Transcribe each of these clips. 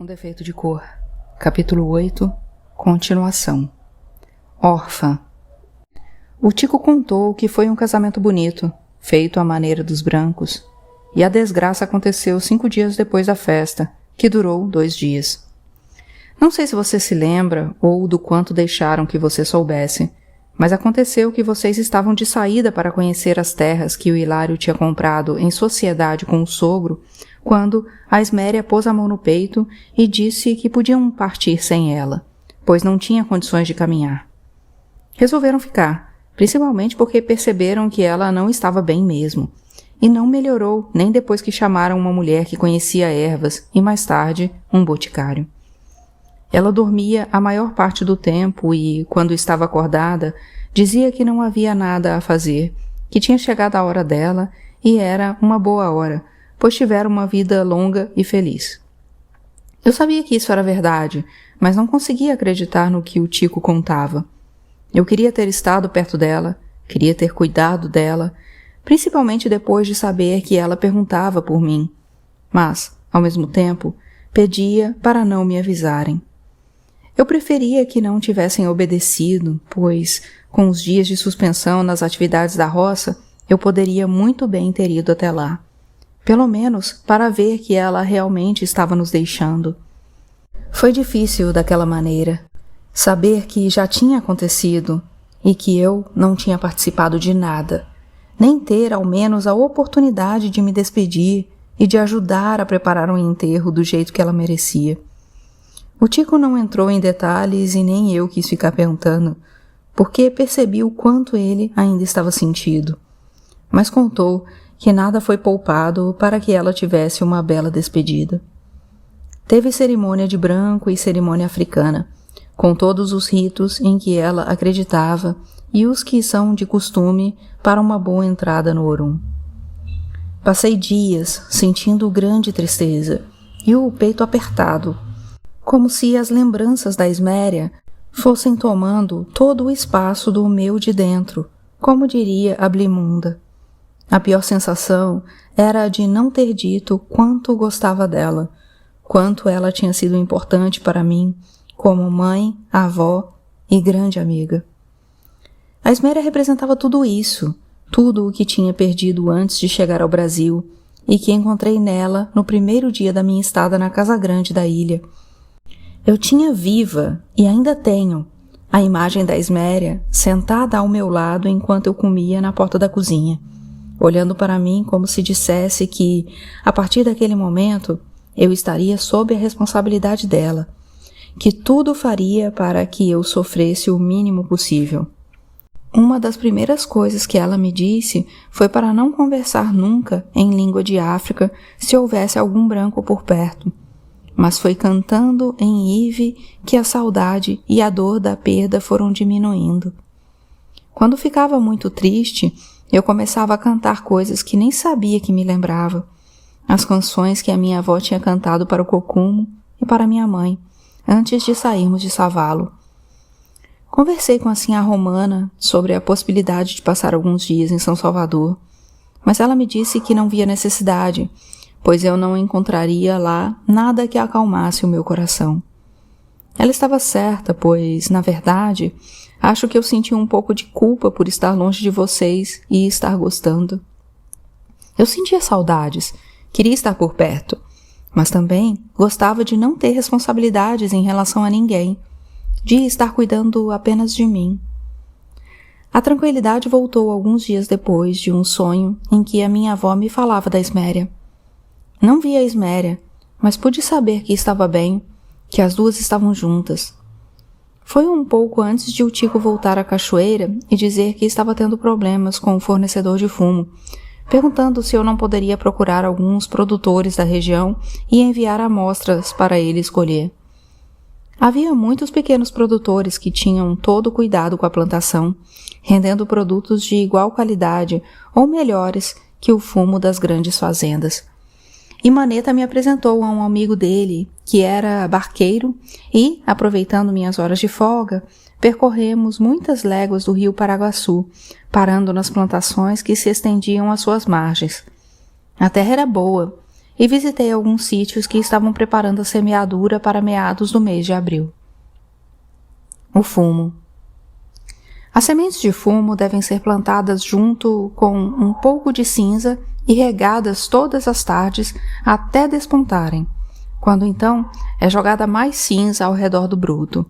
Com defeito de cor. Capítulo 8. Continuação. Órfã. O Tico contou que foi um casamento bonito, feito à maneira dos brancos, e a desgraça aconteceu 5 dias depois da festa, que durou 2 dias. Não sei se você se lembra ou do quanto deixaram que você soubesse, mas aconteceu que vocês estavam de saída para conhecer as terras que o Hilário tinha comprado em sociedade com o sogro, quando a Esméria pôs a mão no peito e disse que podiam partir sem ela, pois não tinha condições de caminhar. Resolveram ficar, principalmente porque perceberam que ela não estava bem mesmo, e não melhorou nem depois que chamaram uma mulher que conhecia ervas e, mais tarde, um boticário. Ela dormia a maior parte do tempo e, quando estava acordada, dizia que não havia nada a fazer, que tinha chegado a hora dela e era uma boa hora, pois tiveram uma vida longa e feliz. Eu sabia que isso era verdade, mas não conseguia acreditar no que o Tico contava. Eu queria ter estado perto dela, queria ter cuidado dela, principalmente depois de saber que ela perguntava por mim, mas, ao mesmo tempo, pedia para não me avisarem. Eu preferia que não tivessem obedecido, pois, com os dias de suspensão nas atividades da roça, eu poderia muito bem ter ido até lá. Pelo menos para ver que ela realmente estava nos deixando. Foi difícil daquela maneira, saber que já tinha acontecido e que eu não tinha participado de nada, nem ter ao menos a oportunidade de me despedir e de ajudar a preparar um enterro do jeito que ela merecia. O Tico não entrou em detalhes e nem eu quis ficar perguntando, porque percebi o quanto ele ainda estava sentido. Mas contou que nada foi poupado para que ela tivesse uma bela despedida. Teve cerimônia de branco e cerimônia africana, com todos os ritos em que ela acreditava e os que são de costume para uma boa entrada no Orum. Passei dias sentindo grande tristeza e o peito apertado, como se as lembranças da Esméria fossem tomando todo o espaço do meu de dentro, como diria a Blimunda. A pior sensação era a de não ter dito quanto gostava dela, quanto ela tinha sido importante para mim, como mãe, avó e grande amiga. A Esméria representava tudo isso, tudo o que tinha perdido antes de chegar ao Brasil e que encontrei nela no primeiro dia da minha estada na Casa Grande da ilha. Eu tinha viva, e ainda tenho, a imagem da Esméria sentada ao meu lado enquanto eu comia na porta da cozinha, olhando para mim como se dissesse que, a partir daquele momento, eu estaria sob a responsabilidade dela, que tudo faria para que eu sofresse o mínimo possível. Uma das primeiras coisas que ela me disse foi para não conversar nunca em língua de África se houvesse algum branco por perto, mas foi cantando em Ive que a saudade e a dor da perda foram diminuindo. Quando ficava muito triste, eu começava a cantar coisas que nem sabia que me lembrava. As canções que a minha avó tinha cantado para o Cocumo e para minha mãe, antes de sairmos de Savalo. Conversei com a Sinhá Romana sobre a possibilidade de passar alguns dias em São Salvador, mas ela me disse que não via necessidade, pois eu não encontraria lá nada que acalmasse o meu coração. Ela estava certa, pois, na verdade, acho que eu senti um pouco de culpa por estar longe de vocês e estar gostando. Eu sentia saudades, queria estar por perto, mas também gostava de não ter responsabilidades em relação a ninguém, de estar cuidando apenas de mim. A tranquilidade voltou alguns dias depois de um sonho em que a minha avó me falava da Esméria. Não vi a Esméria, mas pude saber que estava bem, que as duas estavam juntas. Foi um pouco antes de o Tico voltar à cachoeira e dizer que estava tendo problemas com o fornecedor de fumo, perguntando se eu não poderia procurar alguns produtores da região e enviar amostras para ele escolher. Havia muitos pequenos produtores que tinham todo o cuidado com a plantação, rendendo produtos de igual qualidade ou melhores que o fumo das grandes fazendas. E Maneta me apresentou a um amigo dele, que era barqueiro, e, aproveitando minhas horas de folga, percorremos muitas léguas do rio Paraguaçu, parando nas plantações que se estendiam às suas margens. A terra era boa, e visitei alguns sítios que estavam preparando a semeadura para meados do mês de abril. O fumo. As sementes de fumo devem ser plantadas junto com um pouco de cinza e regadas todas as tardes até despontarem, quando então é jogada mais cinza ao redor do broto,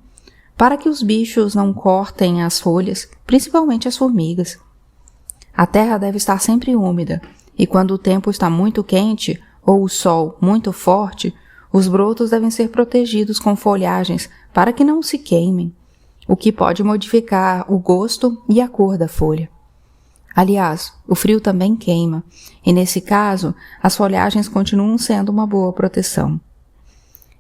para que os bichos não cortem as folhas, principalmente as formigas. A terra deve estar sempre úmida, e quando o tempo está muito quente ou o sol muito forte, os brotos devem ser protegidos com folhagens para que não se queimem, o que pode modificar o gosto e a cor da folha. Aliás, o frio também queima, e nesse caso, as folhagens continuam sendo uma boa proteção.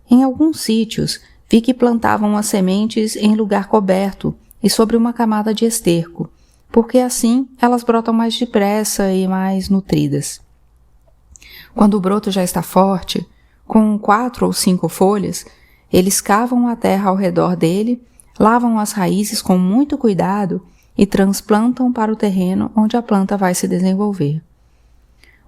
Em alguns sítios, vi que plantavam as sementes em lugar coberto e sobre uma camada de esterco, porque assim elas brotam mais depressa e mais nutridas. Quando o broto já está forte, com 4 ou 5 folhas, eles cavam a terra ao redor dele, lavam as raízes com muito cuidado e transplantam para o terreno onde a planta vai se desenvolver.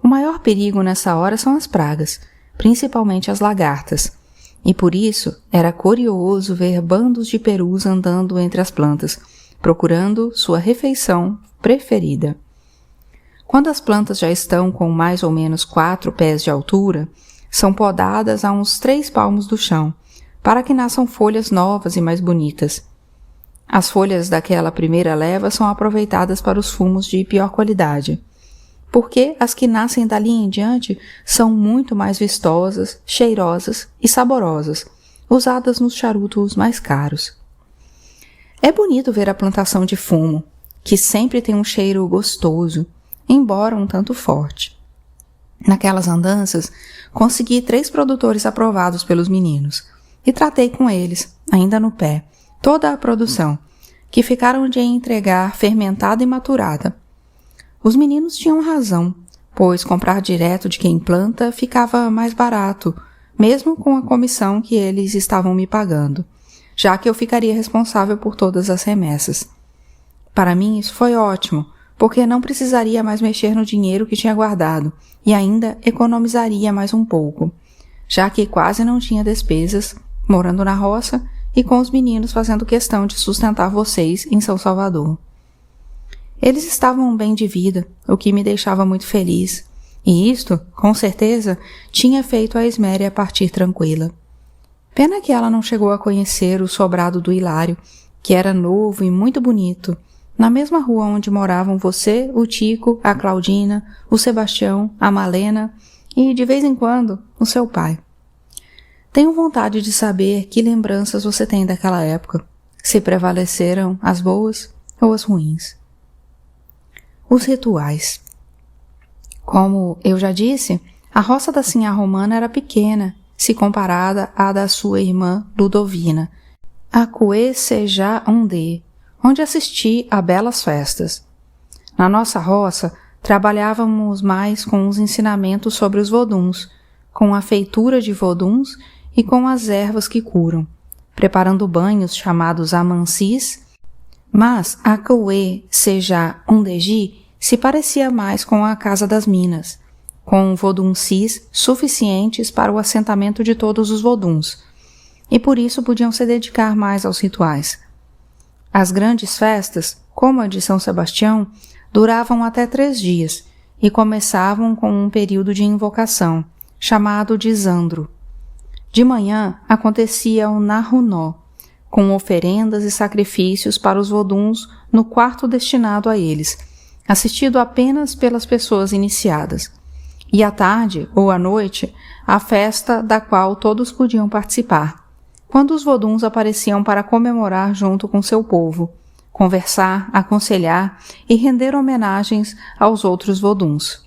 O maior perigo nessa hora são as pragas, principalmente as lagartas, e por isso era curioso ver bandos de perus andando entre as plantas, procurando sua refeição preferida. Quando as plantas já estão com mais ou menos 4 pés de altura, são podadas a uns 3 palmos do chão, para que nasçam folhas novas e mais bonitas. As folhas daquela primeira leva são aproveitadas para os fumos de pior qualidade, porque as que nascem dali em diante são muito mais vistosas, cheirosas e saborosas, usadas nos charutos mais caros. É bonito ver a plantação de fumo, que sempre tem um cheiro gostoso, embora um tanto forte. Naquelas andanças, consegui 3 produtores aprovados pelos meninos, e tratei com eles, ainda no pé, toda a produção, que ficaram de entregar fermentada e maturada. Os meninos tinham razão, pois comprar direto de quem planta ficava mais barato, mesmo com a comissão que eles estavam me pagando, já que eu ficaria responsável por todas as remessas. Para mim isso foi ótimo, porque não precisaria mais mexer no dinheiro que tinha guardado e ainda economizaria mais um pouco, já que quase não tinha despesas, morando na roça e com os meninos fazendo questão de sustentar vocês em São Salvador. Eles estavam bem de vida, o que me deixava muito feliz, e isto, com certeza, tinha feito a Esméria partir tranquila. Pena que ela não chegou a conhecer o sobrado do Hilário, que era novo e muito bonito, na mesma rua onde moravam você, o Tico, a Claudina, o Sebastião, a Malena e, de vez em quando, o seu pai. Tenho vontade de saber que lembranças você tem daquela época, se prevaleceram as boas ou as ruins. Os rituais. Como eu já disse, a roça da Sinhá Romana era pequena, se comparada à da sua irmã Ludovina, a Cuê-Sejá-Ondê, onde assisti a belas festas. Na nossa roça, trabalhávamos mais com os ensinamentos sobre os voduns, com a feitura de voduns e com as ervas que curam, preparando banhos chamados amansis, mas a Cuê-Sejá-Ondegi se parecia mais com a Casa das Minas, com voduncis suficientes para o assentamento de todos os voduns, e por isso podiam se dedicar mais aos rituais. As grandes festas, como a de São Sebastião, duravam até 3 dias e começavam com um período de invocação, chamado de Zandro. De manhã acontecia o Narunó, com oferendas e sacrifícios para os voduns no quarto destinado a eles, assistido apenas pelas pessoas iniciadas. E à tarde ou à noite, a festa da qual todos podiam participar, quando os voduns apareciam para comemorar junto com seu povo, conversar, aconselhar e render homenagens aos outros voduns.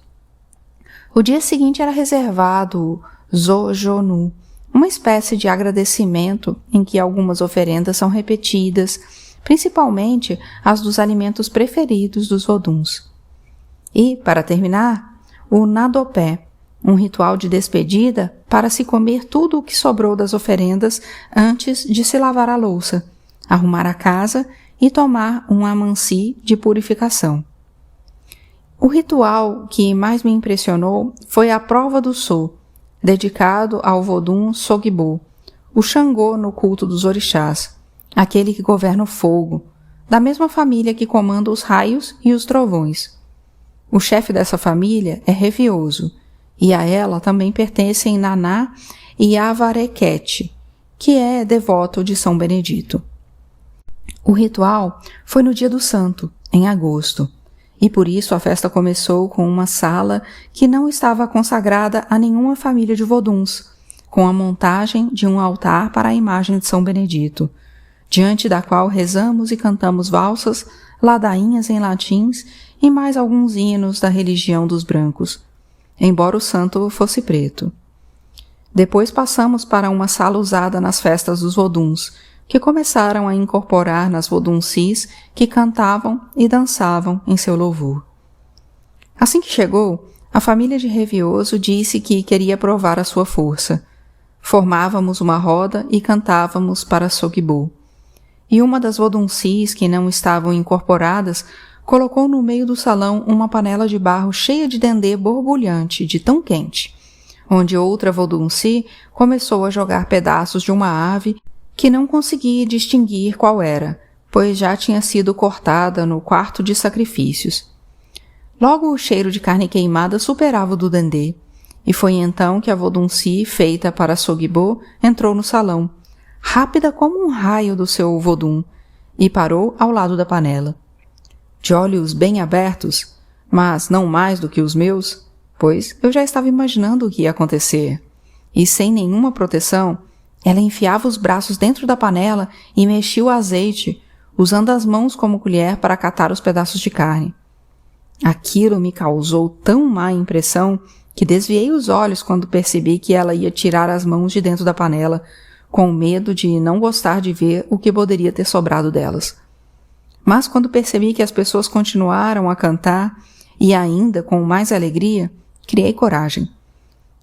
O dia seguinte era reservado Zojonu, uma espécie de agradecimento em que algumas oferendas são repetidas, principalmente as dos alimentos preferidos dos voduns. E, para terminar, o Nadopé, um ritual de despedida para se comer tudo o que sobrou das oferendas antes de se lavar a louça, arrumar a casa e tomar um amansi de purificação. O ritual que mais me impressionou foi a prova do Sô, dedicado ao Vodun Sogbo, o Xangô no culto dos orixás, aquele que governa o fogo, da mesma família que comanda os raios e os trovões. O chefe dessa família é Revioso, e a ela também pertencem Naná e Avarequete, que é devoto de São Benedito. O ritual foi no dia do santo, em agosto, e por isso a festa começou com uma sala que não estava consagrada a nenhuma família de Voduns, com a montagem de um altar para a imagem de São Benedito, diante da qual rezamos e cantamos valsas, ladainhas em latins e mais alguns hinos da religião dos brancos, embora o santo fosse preto. Depois passamos para uma sala usada nas festas dos Voduns, que começaram a incorporar nas Voduncis que cantavam e dançavam em seu louvor. Assim que chegou, a família de Revioso disse que queria provar a sua força. Formávamos uma roda e cantávamos para Sogbo. E uma das Voduncis que não estavam incorporadas colocou no meio do salão uma panela de barro cheia de dendê borbulhante de tão quente, onde outra Vodunci começou a jogar pedaços de uma ave que não conseguia distinguir qual era, pois já tinha sido cortada no quarto de sacrifícios. Logo o cheiro de carne queimada superava o do dendê, e foi então que a Vodunci, feita para Sogbo, entrou no salão, rápida como um raio do seu Vodun, e parou ao lado da panela. De olhos bem abertos, mas não mais do que os meus, pois eu já estava imaginando o que ia acontecer, e sem nenhuma proteção, ela enfiava os braços dentro da panela e mexia o azeite, usando as mãos como colher para catar os pedaços de carne. Aquilo me causou tão má impressão que desviei os olhos quando percebi que ela ia tirar as mãos de dentro da panela, com medo de não gostar de ver o que poderia ter sobrado delas. Mas quando percebi que as pessoas continuaram a cantar, e ainda com mais alegria, criei coragem.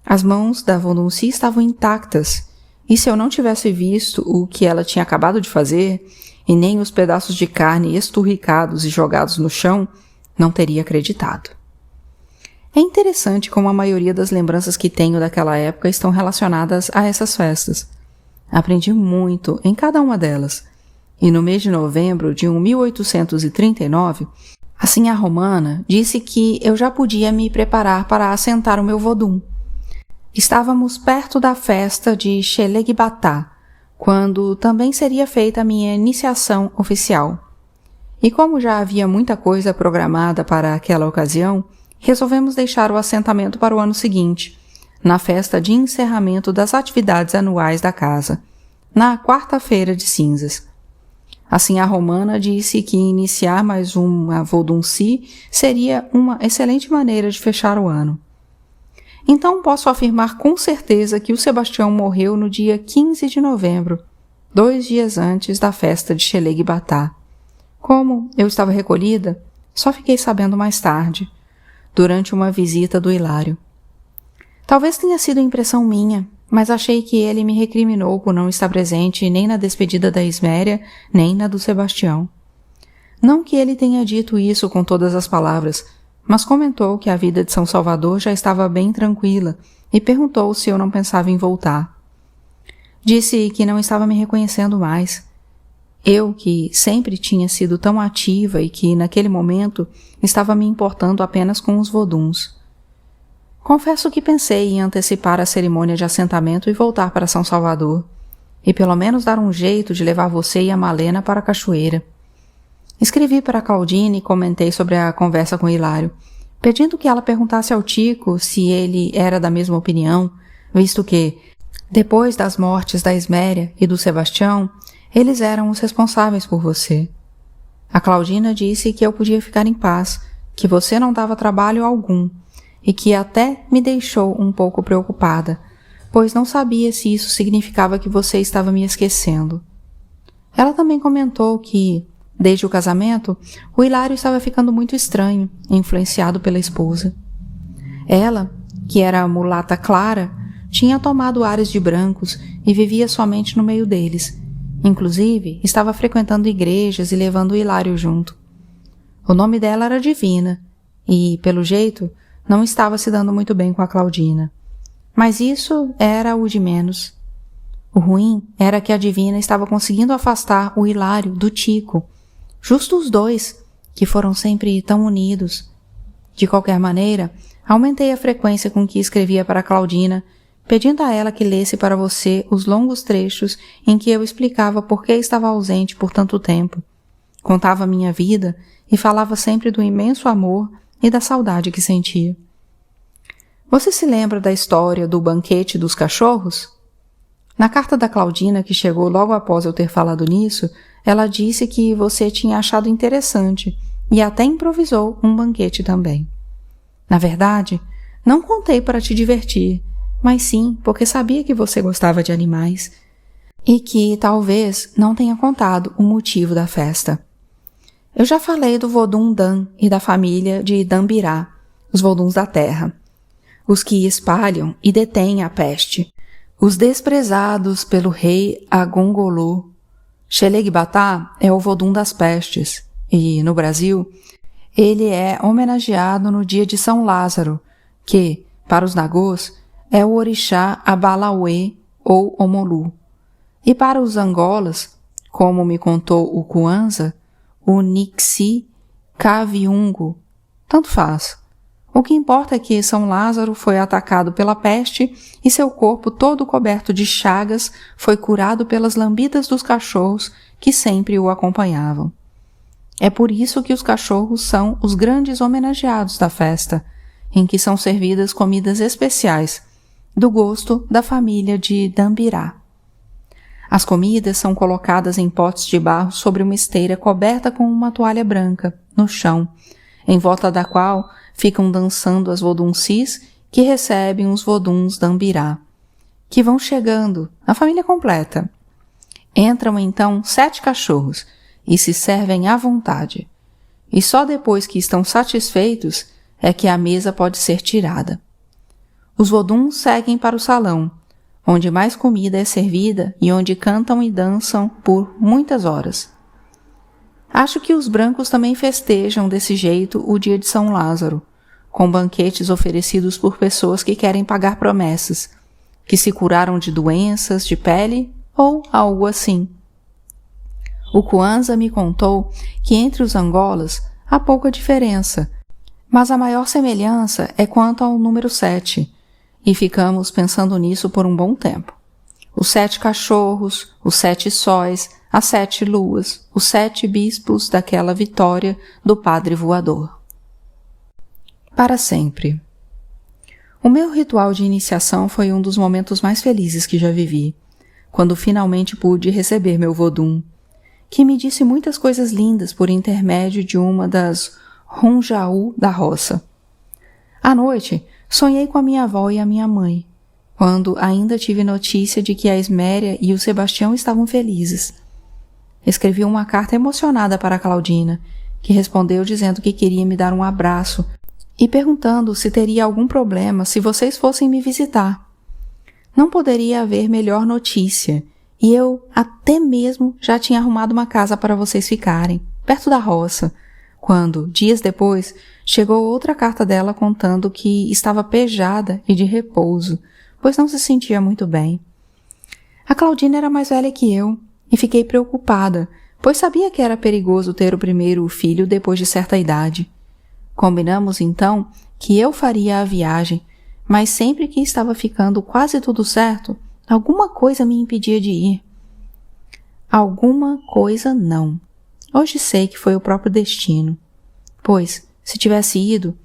As mãos da Vodunci estavam intactas, e se eu não tivesse visto o que ela tinha acabado de fazer, e nem os pedaços de carne esturricados e jogados no chão, não teria acreditado. É interessante como a maioria das lembranças que tenho daquela época estão relacionadas a essas festas. Aprendi muito em cada uma delas, e no mês de novembro de 1839, a Sinhá Romana disse que eu já podia me preparar para assentar o meu Vodun. Estávamos perto da festa de Xelegbatá, quando também seria feita a minha iniciação oficial. E como já havia muita coisa programada para aquela ocasião, resolvemos deixar o assentamento para o ano seguinte, na festa de encerramento das atividades anuais da casa, na quarta-feira de cinzas. A Sinhá Romana disse que iniciar mais uma Vodunci seria uma excelente maneira de fechar o ano. Então posso afirmar com certeza que o Sebastião morreu no dia 15 de novembro, 2 dias antes da festa de Xelegbatá. Como eu estava recolhida, só fiquei sabendo mais tarde, durante uma visita do Hilário. Talvez tenha sido impressão minha, mas achei que ele me recriminou por não estar presente nem na despedida da Isméria, nem na do Sebastião. Não que ele tenha dito isso com todas as palavras, mas comentou que a vida de São Salvador já estava bem tranquila e perguntou se eu não pensava em voltar. Disse que não estava me reconhecendo mais. Eu, que sempre tinha sido tão ativa e que, naquele momento, estava me importando apenas com os Voduns. Confesso que pensei em antecipar a cerimônia de assentamento e voltar para São Salvador, e pelo menos dar um jeito de levar você e a Malena para a cachoeira. Escrevi para a Claudine e comentei sobre a conversa com Hilário, pedindo que ela perguntasse ao Tico se ele era da mesma opinião, visto que, depois das mortes da Isméria e do Sebastião, eles eram os responsáveis por você. A Claudina disse que eu podia ficar em paz, que você não dava trabalho algum, e que até me deixou um pouco preocupada, pois não sabia se isso significava que você estava me esquecendo. Ela também comentou que, desde o casamento, o Hilário estava ficando muito estranho, influenciado pela esposa. Ela, que era a mulata clara, tinha tomado ares de brancos e vivia somente no meio deles. Inclusive, estava frequentando igrejas e levando o Hilário junto. O nome dela era Divina e, pelo jeito, não estava se dando muito bem com a Claudina. Mas isso era o de menos. O ruim era que a Divina estava conseguindo afastar o Hilário do Tico, justo os dois, que foram sempre tão unidos. De qualquer maneira, aumentei a frequência com que escrevia para Claudina, pedindo a ela que lesse para você os longos trechos em que eu explicava por que estava ausente por tanto tempo. Contava minha vida e falava sempre do imenso amor e da saudade que sentia. Você se lembra da história do banquete dos cachorros? Na carta da Claudina, que chegou logo após eu ter falado nisso, ela disse que você tinha achado interessante e até improvisou um banquete também. Na verdade, não contei para te divertir, mas sim porque sabia que você gostava de animais e que talvez não tenha contado o motivo da festa. Eu já falei do Vodun Dan e da família de Dambirá, os Voduns da terra, os que espalham e detêm a peste, os desprezados pelo rei Agongolu. Xelegbatá é o Vodun das pestes e, no Brasil, ele é homenageado no dia de São Lázaro, que, para os Nagôs, é o orixá Abalauê ou Omolu. E para os Angolas, como me contou o Kwanzaa, o Nixi Kaviungu. Tanto faz. O que importa é que São Lázaro foi atacado pela peste e seu corpo todo coberto de chagas foi curado pelas lambidas dos cachorros que sempre o acompanhavam. É por isso que os cachorros são os grandes homenageados da festa, em que são servidas comidas especiais, do gosto da família de Dambirá. As comidas são colocadas em potes de barro sobre uma esteira coberta com uma toalha branca, no chão, em volta da qual ficam dançando as voduncis que recebem os voduns Dambirá, que vão chegando, a família completa. Entram então 7 cachorros e se servem à vontade, e só depois que estão satisfeitos é que a mesa pode ser tirada. Os voduns seguem para o salão, onde mais comida é servida e onde cantam e dançam por muitas horas. Acho que os brancos também festejam desse jeito o dia de São Lázaro, com banquetes oferecidos por pessoas que querem pagar promessas, que se curaram de doenças de pele ou algo assim. O Kwanzaa me contou que entre os Angolas há pouca diferença, mas a maior semelhança é quanto ao número 7, e ficamos pensando nisso por um bom tempo. Os 7 cachorros, os 7 sóis, as 7 luas, os 7 bispos daquela vitória do padre voador. Para sempre. O meu ritual de iniciação foi um dos momentos mais felizes que já vivi, quando finalmente pude receber meu vodum, que me disse muitas coisas lindas por intermédio de uma das Runjaú da roça. À noite, sonhei com a minha avó e a minha mãe, quando ainda tive notícia de que a Esméria e o Sebastião estavam felizes. Escrevi uma carta emocionada para a Claudina, que respondeu dizendo que queria me dar um abraço e perguntando se teria algum problema se vocês fossem me visitar. Não poderia haver melhor notícia, e eu até mesmo já tinha arrumado uma casa para vocês ficarem, perto da roça, quando, dias depois, chegou outra carta dela contando que estava pejada e de repouso, pois não se sentia muito bem. A Claudina era mais velha que eu, e fiquei preocupada, pois sabia que era perigoso ter o primeiro filho depois de certa idade. Combinamos, então, que eu faria a viagem, mas sempre que estava ficando quase tudo certo, alguma coisa me impedia de ir. Alguma coisa não. Hoje sei que foi o próprio destino, pois, se tivesse ido,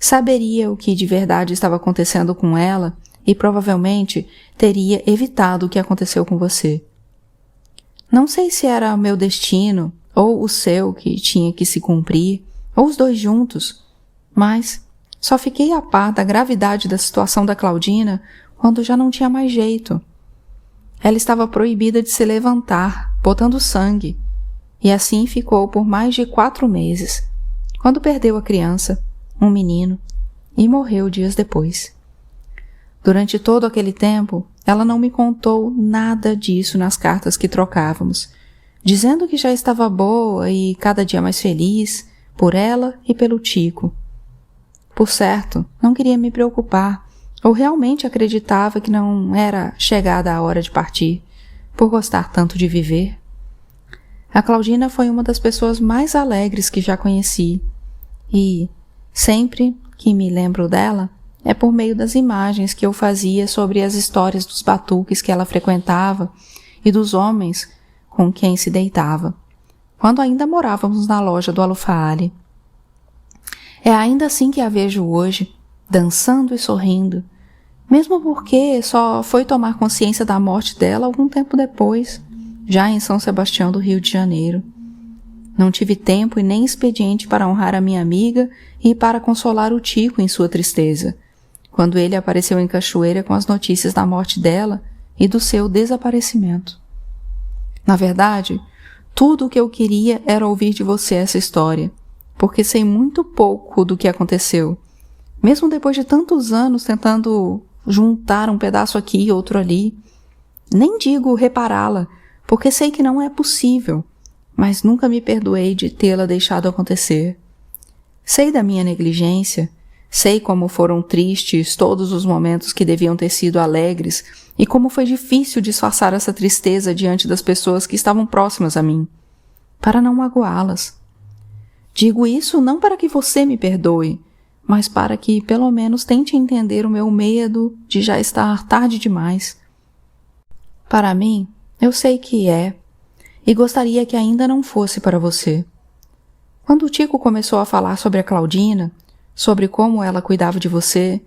saberia o que de verdade estava acontecendo com ela e provavelmente teria evitado o que aconteceu com você. Não sei se era o meu destino ou o seu que tinha que se cumprir, ou os dois juntos, mas só fiquei a par da gravidade da situação da Claudina quando já não tinha mais jeito. Ela estava proibida de se levantar, botando sangue, e assim ficou por mais de 4 meses, quando perdeu a criança, um menino, e morreu dias depois. Durante todo aquele tempo, ela não me contou nada disso nas cartas que trocávamos, dizendo que já estava boa e cada dia mais feliz, por ela e pelo Tico. Por certo, não queria me preocupar, Ou realmente acreditava que não era chegada a hora de partir, por gostar tanto de viver? A Claudina foi uma das pessoas mais alegres que já conheci, e, sempre que me lembro dela, é por meio das imagens que eu fazia sobre as histórias dos batuques que ela frequentava e dos homens com quem se deitava, quando ainda morávamos na loja do Alufaale. É ainda assim que a vejo hoje, dançando e sorrindo, mesmo porque só foi tomar consciência da morte dela algum tempo depois, já em São Sebastião do Rio de Janeiro. Não tive tempo e nem expediente para honrar a minha amiga e para consolar o Tico em sua tristeza, quando ele apareceu em Cachoeira com as notícias da morte dela e do seu desaparecimento. Na verdade, tudo o que eu queria era ouvir de você essa história, porque sei muito pouco do que aconteceu, mesmo depois de tantos anos tentando juntar um pedaço aqui e outro ali. Nem digo repará-la, porque sei que não é possível, mas nunca me perdoei de tê-la deixado acontecer. Sei da minha negligência, sei como foram tristes todos os momentos que deviam ter sido alegres e como foi difícil disfarçar essa tristeza diante das pessoas que estavam próximas a mim, para não magoá-las. Digo isso não para que você me perdoe, mas para que pelo menos tente entender o meu medo de já estar tarde demais. Para mim, eu sei que é, e gostaria que ainda não fosse para você. Quando o Tico começou a falar sobre a Claudina, sobre como ela cuidava de você,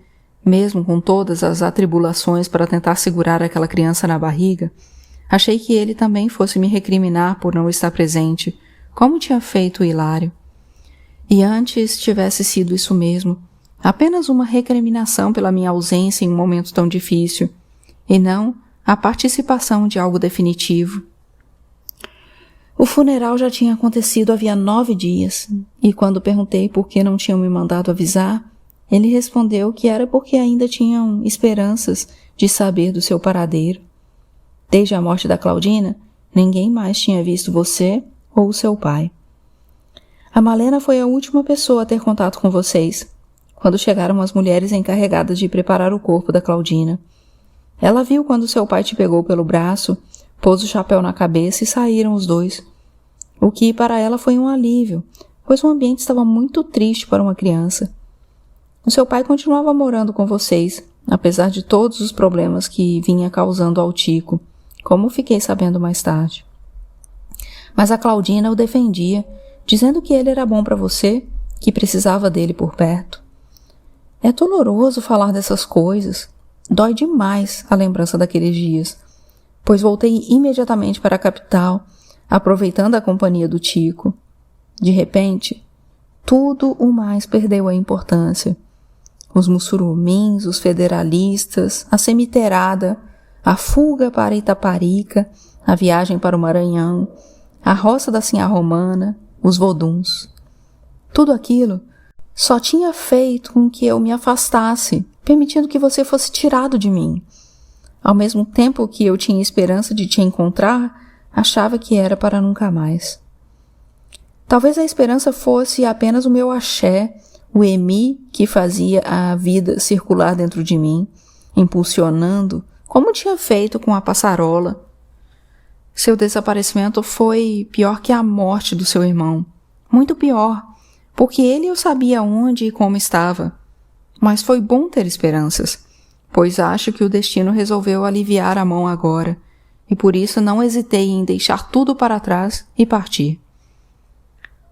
mesmo com todas as atribulações para tentar segurar aquela criança na barriga, achei que ele também fosse me recriminar por não estar presente, como tinha feito o Hilário. E antes tivesse sido isso mesmo, apenas uma recriminação pela minha ausência em um momento tão difícil, e não a participação de algo definitivo. O funeral já tinha acontecido havia 9 dias, e quando perguntei por que não tinham me mandado avisar, ele respondeu que era porque ainda tinham esperanças de saber do seu paradeiro. Desde a morte da Claudina, ninguém mais tinha visto você ou seu pai. A Malena foi a última pessoa a ter contato com vocês, quando chegaram as mulheres encarregadas de preparar o corpo da Claudina. Ela viu quando seu pai te pegou pelo braço, pôs o chapéu na cabeça e saíram os dois. O que para ela foi um alívio, pois o ambiente estava muito triste para uma criança. O seu pai continuava morando com vocês, apesar de todos os problemas que vinha causando ao Tico, como fiquei sabendo mais tarde. Mas a Claudina o defendia, dizendo que ele era bom para você, que precisava dele por perto. É doloroso falar dessas coisas. Dói demais a lembrança daqueles dias, pois voltei imediatamente para a capital, aproveitando a companhia do Tico. De repente, tudo o mais perdeu a importância. Os mussurumins, os federalistas, a cemiteirada, a fuga para Itaparica, a viagem para o Maranhão, a roça da Sinhá Romana, os voduns. Tudo aquilo só tinha feito com que eu me afastasse, permitindo que você fosse tirado de mim. Ao mesmo tempo que eu tinha esperança de te encontrar, achava que era para nunca mais. Talvez a esperança fosse apenas o meu axé, o emi que fazia a vida circular dentro de mim, impulsionando, como tinha feito com a passarola. Seu desaparecimento foi pior que a morte do seu irmão. Muito pior, porque ele eu sabia onde e como estava. Mas foi bom ter esperanças, pois acho que o destino resolveu aliviar a mão agora, e por isso não hesitei em deixar tudo para trás e partir.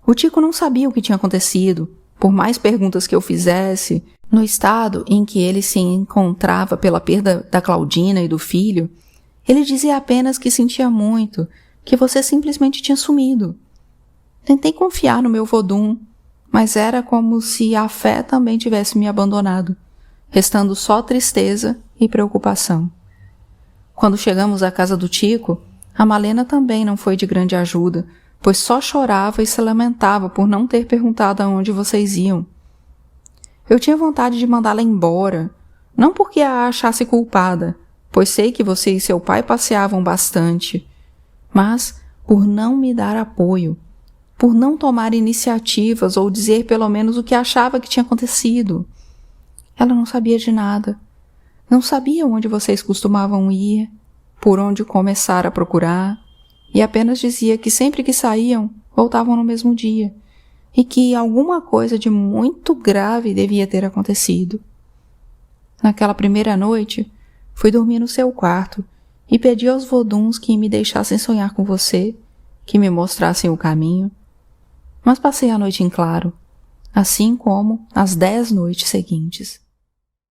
O Tico não sabia o que tinha acontecido, por mais perguntas que eu fizesse, no estado em que ele se encontrava pela perda da Claudina e do filho, ele dizia apenas que sentia muito, que você simplesmente tinha sumido. Tentei confiar no meu vodum, mas era como se a fé também tivesse me abandonado, restando só tristeza e preocupação. Quando chegamos à casa do Tico, a Malena também não foi de grande ajuda, pois só chorava e se lamentava por não ter perguntado aonde vocês iam. Eu tinha vontade de mandá-la embora, não porque a achasse culpada, pois sei que você e seu pai passeavam bastante, mas por não me dar apoio, por não tomar iniciativas ou dizer pelo menos o que achava que tinha acontecido. Ela não sabia de nada. Não sabia onde vocês costumavam ir, por onde começar a procurar, e apenas dizia que sempre que saíam, voltavam no mesmo dia, e que alguma coisa de muito grave devia ter acontecido. Naquela primeira noite, fui dormir no seu quarto e pedi aos voduns que me deixassem sonhar com você, que me mostrassem o caminho. Mas passei a noite em claro, assim como as 10 noites seguintes.